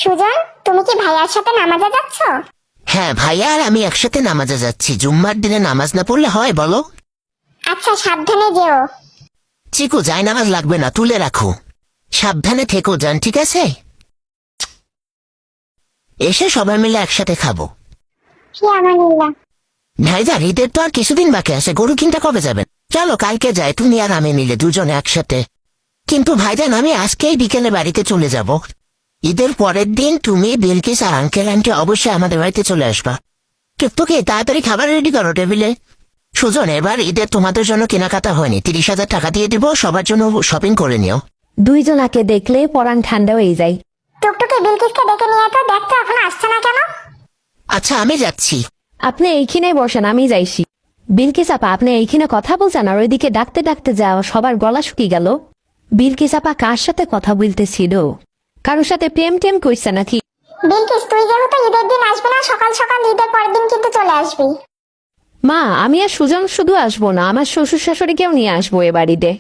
সুজন, তুমি কি ভাইয়ার সাথে নামাজে যাচ্ছ? হ্যাঁ, ভাইয়া আর আমি একসাথে নামাজে যাচ্ছি। জুম্মার দিনে নামাজ না পড়লে হয় বলো? আচ্ছা, সাবধানে যেও। চিকু, যাই নামাজ লাগবে না, তুলে রাখো। সাবধানে থেকো যান, ঠিক আছে? এসে সবাই মিলে একসাথে খাবো। ফি আমানিল্লাহ। ভাইজান, ঈদের তো আর কিছুদিন বাকি আছে, গরু কিনতে কবে যাবেন? চলো কালকে যাই, তুমি আর আমি মিলে দুজনে একসাথে। কিন্তু ভাইজান, আমি আজকেই বিকেলে বাড়িতে চলে যাব। ঈদের পরের দিন তুমি, বিলকিস আর আঙ্কেল আন্টি অবশ্যই আমাদের বাড়িতে চলে আসবা। তোকে তাড়াতাড়ি খাবার রেডি করো টেবিলে। সুজন, এবার ঈদের তোমাদের জন্য কেনাকাটা হয়নি, 30,000 টাকা দিয়ে দিব, সবার জন্য শপিং করে নিও। দুইজনাকে দেখলে পরাণ ঠান্ডা হয়ে যায়। টুকটুকি বিলকিসকে ডেকে নিয়ে তো, দেখতো এখন আসছে না কেন। আচ্ছা, আমি যাচ্ছি। আপনি এইখানে বসেন, আমি যাইছি। বিলকিস আপা, আপনি এইখানে কথা বলছেন আর ওইদিকে ডাকতে ডাকতে যাও, সবার গলা শুকিয়ে গেল। বিলকিস আপা কার সাথে কথা বলতেছিল? কারোর সাথে প্রেম টেম করছে নাকি? বিলকিস, তুই যেহেতু ঈদের দিন আসবি না, সকাল সকাল ঈদের পরের দিন কিন্তু চলে আসবি। মা, আমি আর সুজন শুধু আসবো না, আমার শ্বশুর শাশুড়িকেও নিয়ে আসবো এ বাড়িতে।